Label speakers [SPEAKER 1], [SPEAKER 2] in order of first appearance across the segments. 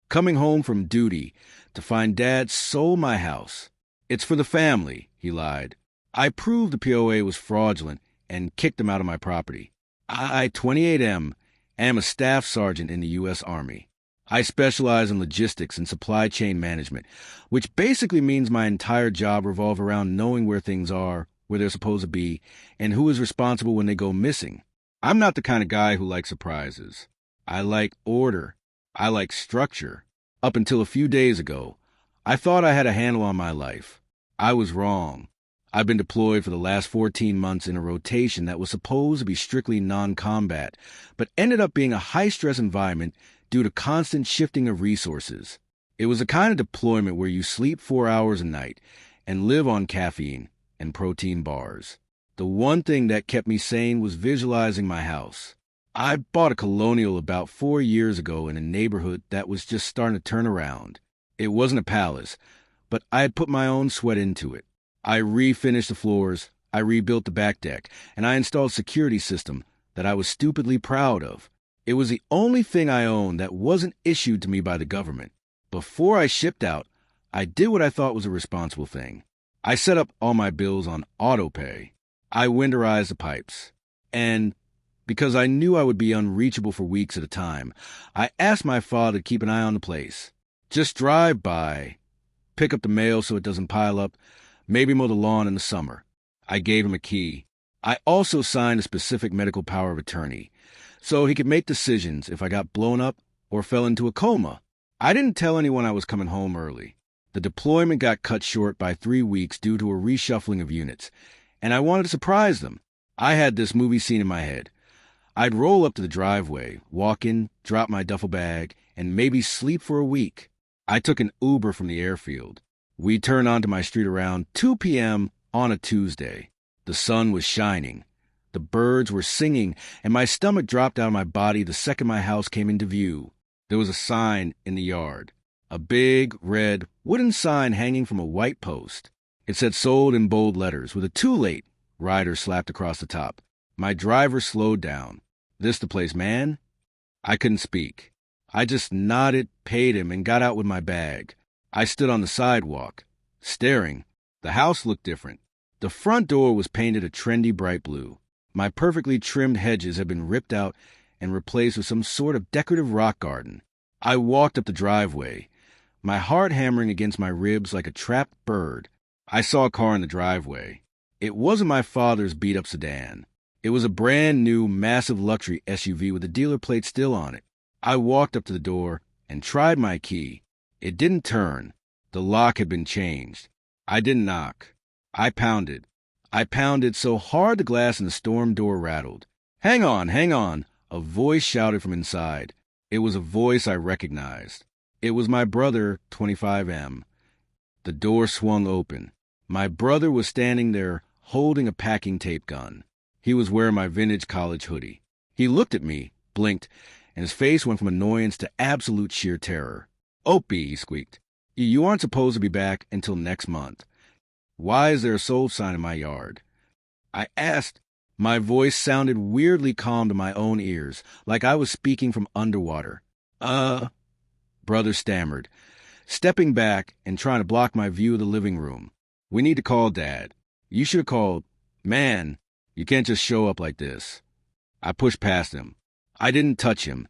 [SPEAKER 1] Coming home from duty to find Dad sold my house. It's for the family, he lied. I proved the POA was fraudulent and kicked him out of my property. I, 28M, am a staff sergeant in the U.S. Army. I specialize in logistics and supply chain management, which basically means my entire job revolves around knowing where things are, where they're supposed to be, and who is responsible when they go missing. I'm not the kind of guy who likes surprises. I like order. I like structure. Up until a few days ago, I thought I had a handle on my life. I was wrong. I've been deployed for the last 14 months in a rotation that was supposed to be strictly non-combat, but ended up being a high-stress environment due to constant shifting of resources. It was a kind of deployment where you sleep 4 hours a night and live on caffeine and protein bars. The one thing that kept me sane was visualizing my house. I bought a colonial about 4 years ago in a neighborhood that was just starting to turn around. It wasn't a palace, but I had put my own sweat into it. I refinished the floors, I rebuilt the back deck, and I installed a security system that I was stupidly proud of. It was the only thing I owned that wasn't issued to me by the government. Before I shipped out, I did what I thought was a responsible thing. I set up all my bills on autopay. I winterized the pipes. And because I knew I would be unreachable for weeks at a time, I asked my father to keep an eye on the place. Just drive by, pick up the mail so it doesn't pile up, maybe mow the lawn in the summer. I gave him a key. I also signed a specific medical power of attorney, so he could make decisions if I got blown up or fell into a coma. I didn't tell anyone I was coming home early. The deployment got cut short by 3 weeks due to a reshuffling of units, and I wanted to surprise them. I had this movie scene in my head. I'd roll up to the driveway, walk in, drop my duffel bag, and maybe sleep for a week. I took an Uber from the airfield. We turned onto my street around 2 p.m. on a Tuesday. The sun was shining. The birds were singing, and my stomach dropped out of my body the second my house came into view. There was a sign in the yard. A big, red, wooden sign hanging from a white post. It said sold in bold letters with a "Too late" rider slapped across the top. My driver slowed down. "This the place, man?" I couldn't speak. I just nodded, paid him, and got out with my bag. I stood on the sidewalk, staring. The house looked different. The front door was painted a trendy bright blue. My perfectly trimmed hedges had been ripped out and replaced with some sort of decorative rock garden. I walked up the driveway, my heart hammering against my ribs like a trapped bird. I saw a car in the driveway. It wasn't my father's beat-up sedan. It was a brand-new, massive luxury SUV with the dealer plate still on it. I walked up to the door and tried my key. It didn't turn. The lock had been changed. I didn't knock. I pounded. I pounded so hard the glass in the storm door rattled. "Hang on, hang on," a voice shouted from inside. It was a voice I recognized. It was my brother, 25M. The door swung open. My brother was standing there holding a packing tape gun. He was wearing my vintage college hoodie. He looked at me, blinked, and his face went from annoyance to absolute sheer terror. "Opie," he squeaked. "You aren't supposed to be back until next month. Why is there a sold sign in my yard?" I asked. My voice sounded weirdly calm to my own ears, like I was speaking from underwater. Brother stammered, stepping back and trying to block my view of the living room. "We need to call Dad. You should have called. Man, you can't just show up like this." I pushed past him. I didn't touch him,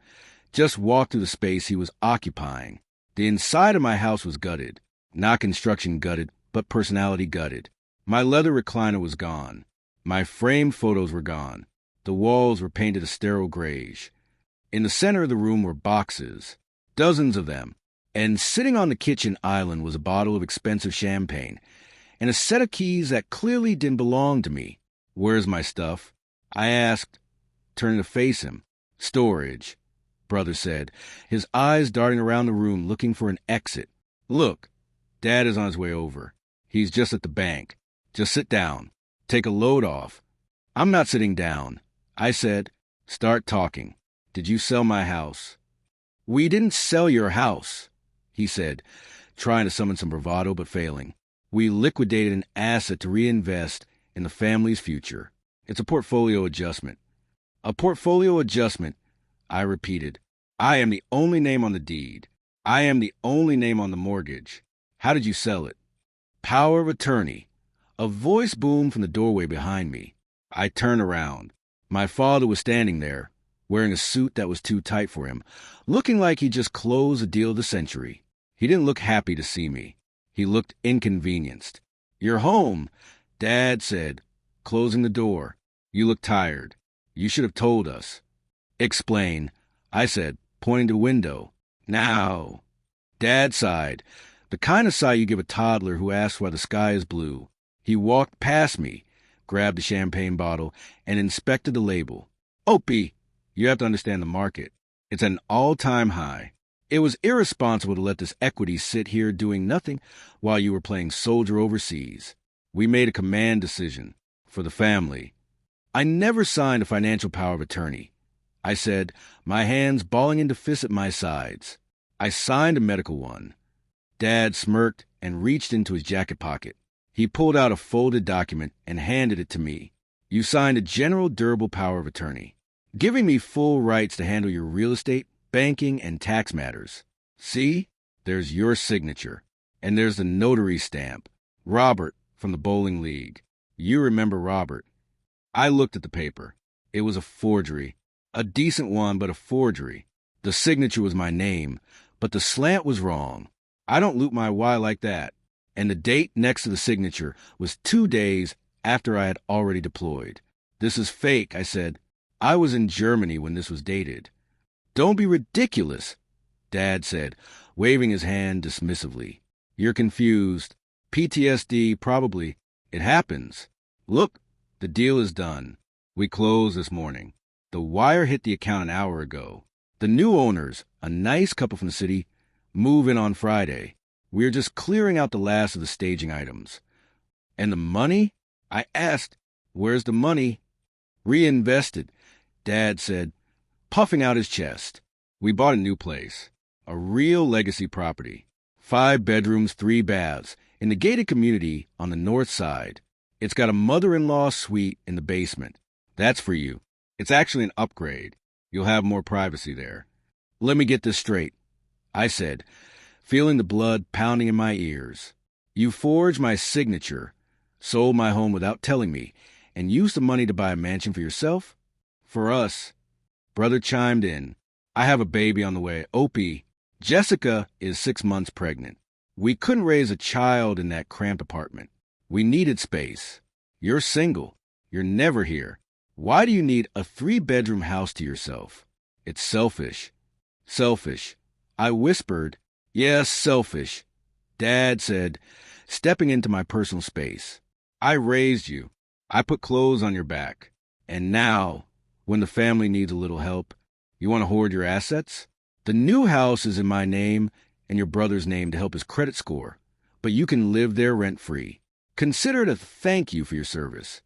[SPEAKER 1] just walked through the space he was occupying. The inside of my house was gutted. Not construction gutted, but personality gutted. My leather recliner was gone. My framed photos were gone. The walls were painted a sterile grayish. In the center of the room were boxes, dozens of them, and sitting on the kitchen island was a bottle of expensive champagne and a set of keys that clearly didn't belong to me. "Where's my stuff?" I asked, turning to face him. "Storage," Brother said, his eyes darting around the room looking for an exit. "Look, Dad is on his way over. He's just at the bank. Just sit down. Take a load off." "I'm not sitting down." I said, "Start talking. Did you sell my house?" "We didn't sell your house," he said, trying to summon some bravado but failing. "We liquidated an asset to reinvest in the family's future. It's a portfolio adjustment." "A portfolio adjustment," I repeated. "I am the only name on the deed. I am the only name on the mortgage. How did you sell it? Power of attorney. A voice boomed from the doorway behind me. I turned around. My father was standing there, wearing a suit that was too tight for him, looking like he just closed the deal of the century. He didn't look happy to see me. He looked inconvenienced. "You're home," Dad said, closing the door. "You look tired. You should have told us." "Explain," I said, pointing to the window. "Now." Dad sighed, the kind of sigh you give a toddler who asks why the sky is blue. He walked past me, grabbed the champagne bottle, and inspected the label. "Opie, you have to understand the market. It's at an all-time high. It was irresponsible to let this equity sit here doing nothing while you were playing soldier overseas. We made a command decision for the family. I never signed a financial power of attorney," I said, my hands balling into fists at my sides. "I signed a medical one." Dad smirked and reached into his jacket pocket. He pulled out a folded document and handed it to me. "You signed a general durable power of attorney, giving me full rights to handle your real estate, banking, and tax matters. See? There's your signature. And there's the notary stamp. Robert from the bowling league. You remember Robert." I looked at the paper. It was a forgery. A decent one, but a forgery. The signature was my name, but the slant was wrong. I don't loop my Y like that. And the date next to the signature was 2 days after I had already deployed. "This is fake," I said. "I was in Germany when this was dated." "Don't be ridiculous," Dad said, waving his hand dismissively. "You're confused. PTSD, probably. It happens. Look, the deal is done. We closed this morning. The wire hit the account an hour ago. The new owners, a nice couple from the city, move in on Friday. We're just clearing out the last of the staging items." "And the money?" I asked. "Where's the money?" "Reinvested," Dad said, puffing out his chest. "We bought a new place. A real legacy property. 5 bedrooms, 3 baths, in the gated community on the north side. It's got a mother-in-law suite in the basement. That's for you. It's actually an upgrade. You'll have more privacy there." "Let me get this straight," I said, feeling the blood pounding in my ears. "You forged my signature, sold my home without telling me, and used the money to buy a mansion for yourself?" "For us." Brother chimed in. "I have a baby on the way. Opie, Jessica is 6 months pregnant. We couldn't raise a child in that cramped apartment. We needed space. You're single. You're never here. Why do you need a 3-bedroom house to yourself? It's selfish." "Selfish," I whispered. "Yes, selfish," Dad said, stepping into my personal space. "I raised you. I put clothes on your back. And now, when the family needs a little help, you want to hoard your assets? The new house is in my name and your brother's name to help his credit score, but you can live there rent-free. Consider it a thank you for your service."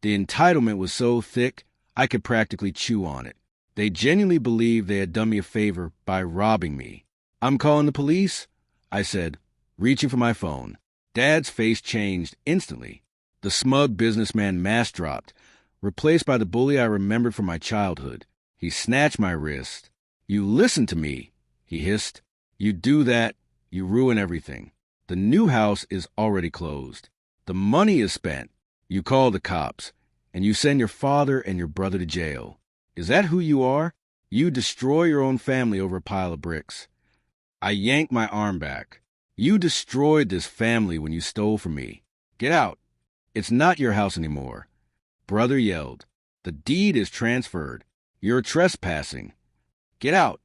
[SPEAKER 1] The entitlement was so thick, I could practically chew on it. They genuinely believed they had done me a favor by robbing me. "I'm calling the police," I said, reaching for my phone. Dad's face changed instantly. The smug businessman mask dropped, replaced by the bully I remembered from my childhood. He snatched my wrist. "You listen to me," he hissed. "You do that, you ruin everything. The new house is already closed. The money is spent. You call the cops, and you send your father and your brother to jail. Is that who you are? You destroy your own family over a pile of bricks." I yanked my arm back. "You destroyed this family when you stole from me. Get out. It's not your house anymore." Brother yelled. "The deed is transferred. You're trespassing. Get out."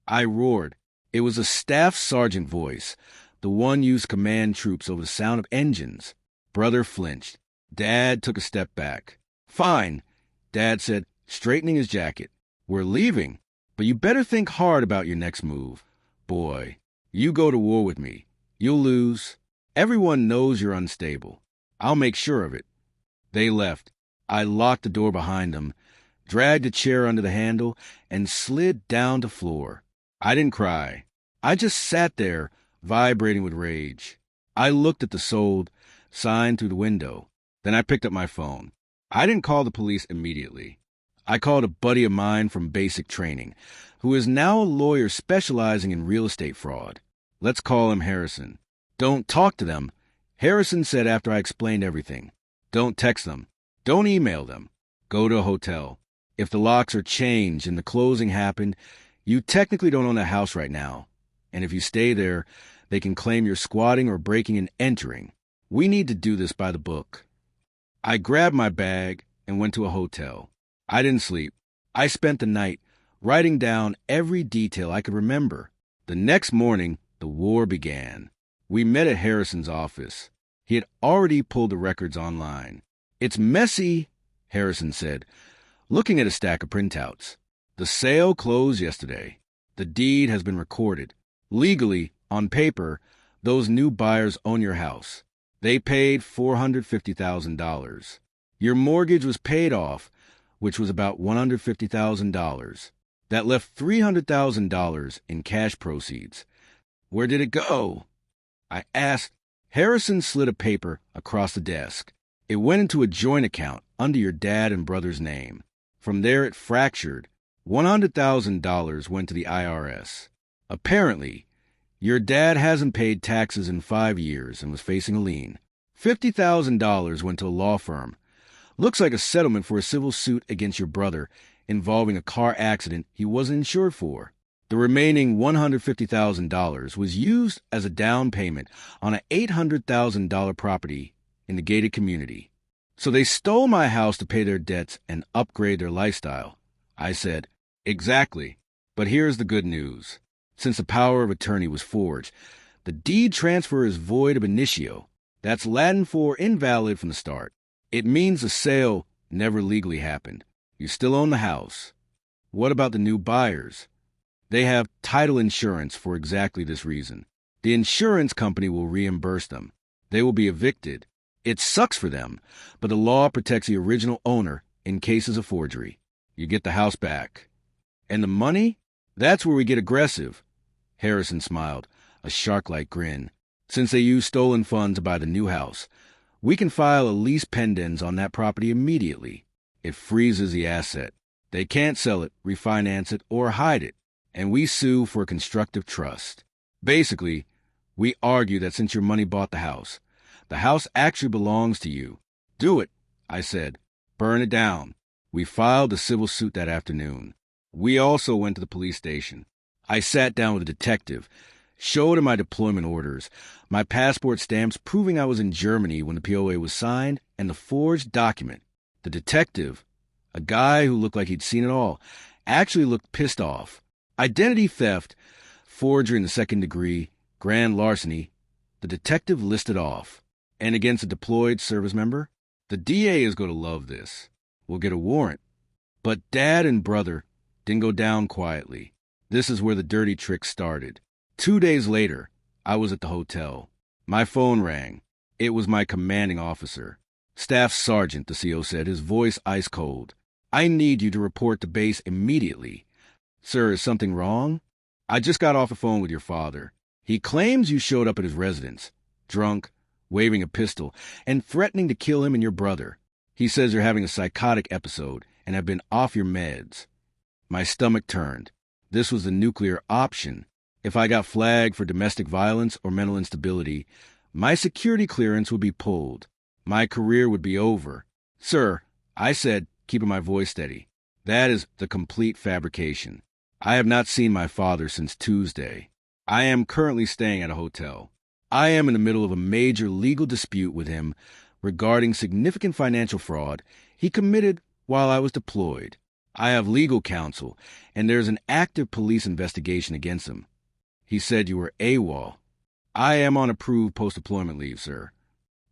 [SPEAKER 1] I roared. It was a staff sergeant voice, the one used to command troops over the sound of engines. Brother flinched. Dad took a step back. "Fine," Dad said, straightening his jacket. "We're leaving, but you better think hard about your next move. Boy, you go to war with me. You'll lose. Everyone knows you're unstable. I'll make sure of it." They left. I locked the door behind them, dragged a chair under the handle, and slid down to the floor. I didn't cry. I just sat there, vibrating with rage. I looked at the sold sign through the window. Then I picked up my phone. I didn't call the police immediately. I called a buddy of mine from basic training, who is now a lawyer specializing in real estate fraud. Let's call him Harrison. Don't talk to them, Harrison said after I explained everything. Don't text them. Don't email them. Go to a hotel. If the locks are changed and the closing happened, you technically don't own the house right now. And if you stay there, they can claim you're squatting or breaking and entering. We need to do this by the book. I grabbed my bag and went to a hotel. I didn't sleep. I spent the night writing down every detail I could remember. The next morning, the war began. We met at Harrison's office. He had already pulled the records online. It's messy, Harrison said, looking at a stack of printouts. The sale closed yesterday. The deed has been recorded. Legally, on paper, those new buyers own your house. They paid $450,000. Your mortgage was paid off, which was about $150,000. That left $300,000 in cash proceeds. Where did it go? I asked. Harrison slid a paper across the desk. It went into a joint account under your dad and brother's name. From there it fractured. $100,000 went to the IRS. Apparently, your dad hasn't paid taxes in 5 years and was facing a lien. $50,000 went to a law firm. Looks like a settlement for a civil suit against your brother involving a car accident he wasn't insured for. The remaining $150,000 was used as a down payment on an $800,000 property in the gated community. So they stole my house to pay their debts and upgrade their lifestyle. I said, exactly. But here's the good news. Since the power of attorney was forged, the deed transfer is void ab initio. That's Latin for invalid from the start. It means the sale never legally happened. You still own the house. What about the new buyers? They have title insurance for exactly this reason. The insurance company will reimburse them. They will be evicted. It sucks for them, but the law protects the original owner in cases of forgery. You get the house back. And the money? That's where we get aggressive. Harrison smiled, a shark-like grin. Since they use stolen funds to buy the new house, we can file a lease pendens on that property immediately. It freezes the asset. They can't sell it, refinance it, or hide it. And we sue for constructive trust. Basically, we argue that since your money bought the house actually belongs to you. Do it, I said. Burn it down. We filed a civil suit that afternoon. We also went to the police station. I sat down with a detective, showed him my deployment orders, my passport stamps proving I was in Germany when the POA was signed, and the forged document. The detective, a guy who looked like he'd seen it all, actually looked pissed off. Identity theft, forgery in the second degree, grand larceny, the detective listed off. And against a deployed service member? The DA is going to love this. We'll get a warrant. But Dad and brother didn't go down quietly. This is where the dirty trick started. 2 days later, I was at the hotel. My phone rang. It was my commanding officer. Staff Sergeant, the CO said, his voice ice cold. I need you to report to base immediately. Sir, is something wrong? I just got off the phone with your father. He claims you showed up at his residence, drunk, waving a pistol, and threatening to kill him and your brother. He says you're having a psychotic episode and have been off your meds. My stomach turned. This was the nuclear option. If I got flagged for domestic violence or mental instability, my security clearance would be pulled. My career would be over. Sir, I said, keeping my voice steady, that is the complete fabrication. I have not seen my father since Tuesday. I am currently staying at a hotel. I am in the middle of a major legal dispute with him regarding significant financial fraud he committed while I was deployed. I have legal counsel, and there's an active police investigation against him. He said you were AWOL. I am on approved post-deployment leave, sir.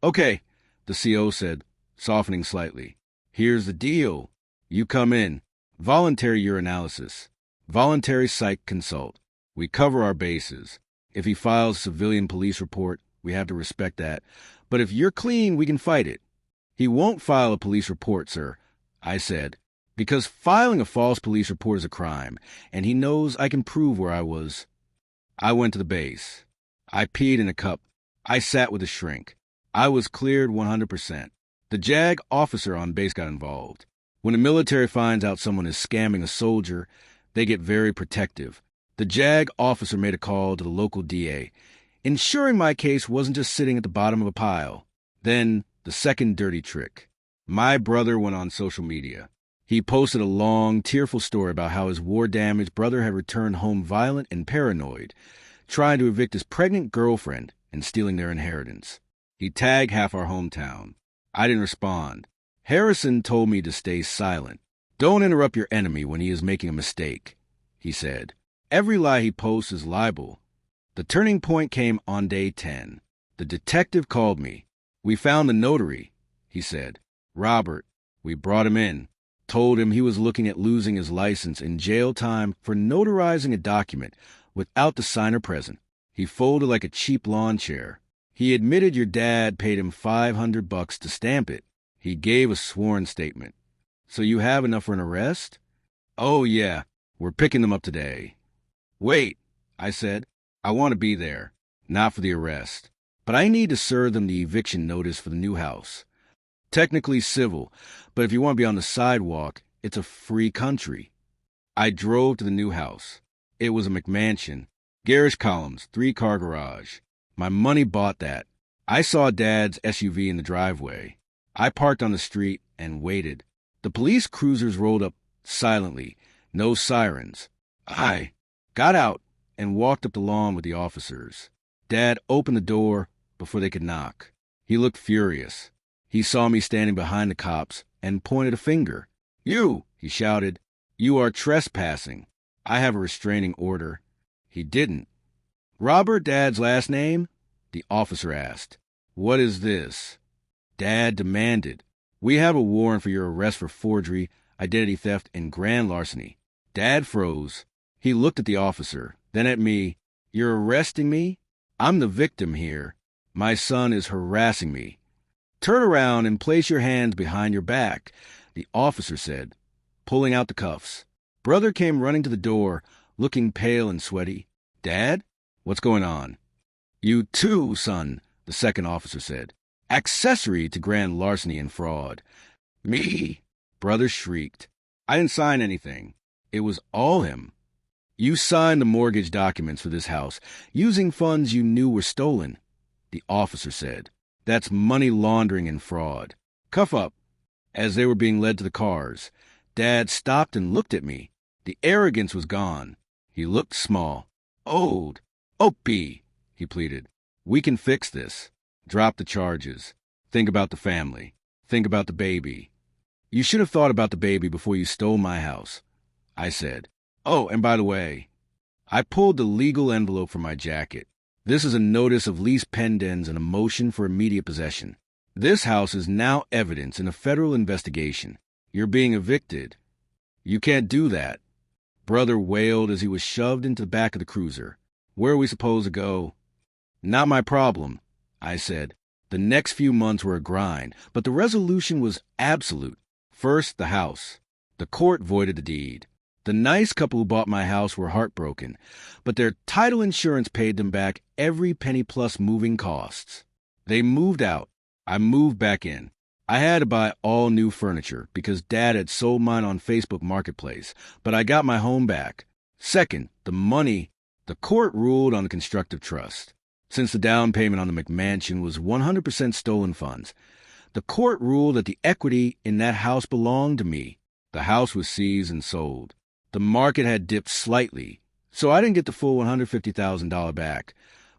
[SPEAKER 1] Okay, the CO said, softening slightly. Here's the deal. You come in. Voluntary urinalysis. Voluntary psych consult. We cover our bases. If he files a civilian police report, we have to respect that. But if you're clean, we can fight it. He won't file a police report, sir, I said, because filing a false police report is a crime, and he knows I can prove where I was. I went to the base. I peed in a cup. I sat with a shrink. I was cleared 100%. The JAG officer on base got involved. When the military finds out someone is scamming a soldier, they get very protective. The JAG officer made a call to the local DA, ensuring my case wasn't just sitting at the bottom of a pile. Then, the second dirty trick. My brother went on social media. He posted a long, tearful story about how his war-damaged brother had returned home violent and paranoid, trying to evict his pregnant girlfriend and stealing their inheritance. He tagged half our hometown. I didn't respond. Harrison told me to stay silent. Don't interrupt your enemy when he is making a mistake, he said. Every lie he posts is libel. The turning point came on day 10. The detective called me. We found the notary, he said. Robert. We brought him in. Told him he was looking at losing his license in jail time for notarizing a document without the signer present. He folded like a cheap lawn chair. He admitted your dad paid him $500 to stamp it. He gave a sworn statement. So you have enough for an arrest? Oh, yeah. We're picking them up today. Wait, I said. I want to be there. Not for the arrest. But I need to serve them the eviction notice for the new house. Technically civil, but if you want to be on the sidewalk, it's a free country. I drove to the new house. It was a McMansion. Garish columns, 3-car garage. My money bought that. I saw Dad's SUV in the driveway. I parked on the street and waited. The police cruisers rolled up silently, no sirens. I got out and walked up the lawn with the officers. Dad opened the door before they could knock. He looked furious. He saw me standing behind the cops and pointed a finger. You, he shouted. You are trespassing. I have a restraining order. He didn't. Robert, Dad's last name? The officer asked. What is this? Dad demanded. We have a warrant for your arrest for forgery, identity theft, and grand larceny. Dad froze. He looked at the officer, then at me. You're arresting me? I'm the victim here. My son is harassing me. Turn around and place your hands behind your back, the officer said, pulling out the cuffs. Brother came running to the door, looking pale and sweaty. Dad? What's going on? You too, son, the second officer said. Accessory to grand larceny and fraud. Me? Brother shrieked. I didn't sign anything. It was all him. You signed the mortgage documents for this house, using funds you knew were stolen, the officer said. That's money laundering and fraud. Cuff up. As they were being led to the cars, Dad stopped and looked at me. The arrogance was gone. He looked small. Old. Opie, he pleaded. We can fix this. Drop the charges. Think about the family. Think about the baby. You should have thought about the baby before you stole my house, I said. Oh, and by the way, I pulled the legal envelope from my jacket. This is a notice of lease pendens and a motion for immediate possession. This house is now evidence in a federal investigation. You're being evicted. You can't do that. Brother wailed as he was shoved into the back of the cruiser. Where are we supposed to go? Not my problem, I said. The next few months were a grind, but the resolution was absolute. First, the house. The court voided the deed. The nice couple who bought my house were heartbroken, but their title insurance paid them back every penny plus moving costs. They moved out. I moved back in. I had to buy all new furniture because Dad had sold mine on Facebook Marketplace, but I got my home back. Second, the money. The court ruled on the constructive trust. Since the down payment on the McMansion was 100% stolen funds, the court ruled that the equity in that house belonged to me. The house was seized and sold. The market had dipped slightly, so I didn't get the full $150,000 back,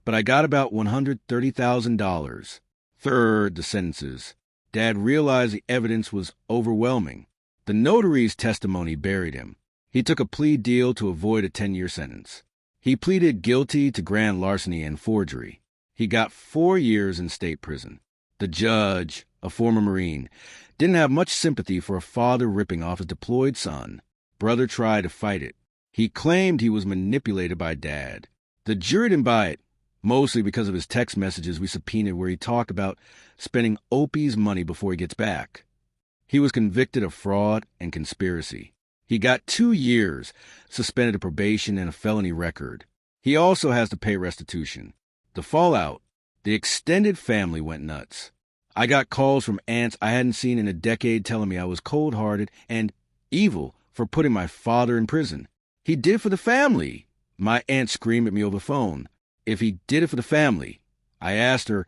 [SPEAKER 1] but I got about $130,000. Third, the sentences. Dad realized the evidence was overwhelming. The notary's testimony buried him. He took a plea deal to avoid a 10-year sentence. He pleaded guilty to grand larceny and forgery. He got 4 years in state prison. The judge, a former Marine, didn't have much sympathy for a father ripping off his deployed son. Brother tried to fight it. He claimed he was manipulated by Dad. The jury didn't buy it, mostly because of his text messages we subpoenaed where he talked about spending Opie's money before he gets back. He was convicted of fraud and conspiracy. He got 2 years, suspended to probation and a felony record. He also has to pay restitution. The fallout, the extended family went nuts. I got calls from aunts I hadn't seen in a decade telling me I was cold-hearted and evil for putting my father in prison. He did it for the family. My aunt screamed at me over the phone. If he did it for the family, I asked her,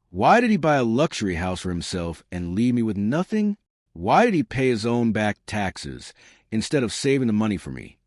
[SPEAKER 1] why did he buy a luxury house for himself and leave me with nothing? Why did he pay his own back taxes instead of saving the money for me?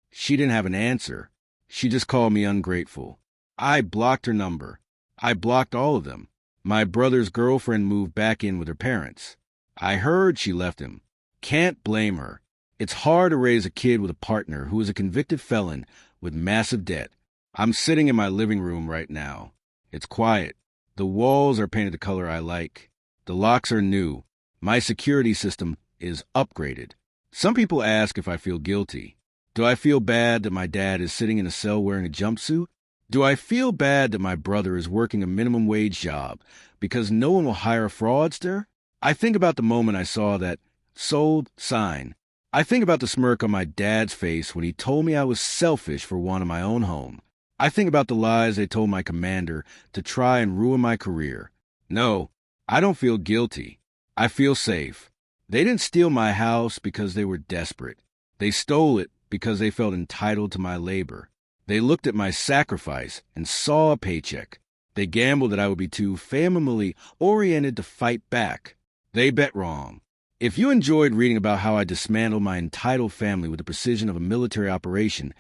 [SPEAKER 1] She didn't have an answer. She just called me ungrateful. I blocked her number. I blocked all of them. My brother's girlfriend moved back in with her parents. I heard she left him. Can't blame her. It's hard to raise a kid with a partner who is a convicted felon with massive debt. I'm sitting in my living room right now. It's quiet. The walls are painted the color I like. The locks are new. My security system is upgraded. Some people ask if I feel guilty. Do I feel bad that my dad is sitting in a cell wearing a jumpsuit? Do I feel bad that my brother is working a minimum wage job because no one will hire a fraudster? I think about the moment I saw that sold sign. I think about the smirk on my dad's face when he told me I was selfish for wanting my own home. I think about the lies they told my commander to try and ruin my career. No, I don't feel guilty. I feel safe. They didn't steal my house because they were desperate. They stole it because they felt entitled to my labor. They looked at my sacrifice and saw a paycheck. They gambled that I would be too family oriented to fight back. They bet wrong. If you enjoyed reading about how I dismantled my entitled family with the precision of a military operation,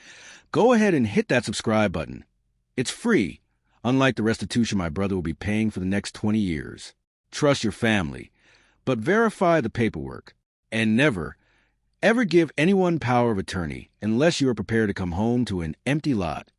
[SPEAKER 1] go ahead and hit that subscribe button. It's free, unlike the restitution my brother will be paying for the next 20 years. Trust your family, but verify the paperwork. And never, ever give anyone power of attorney unless you are prepared to come home to an empty lot.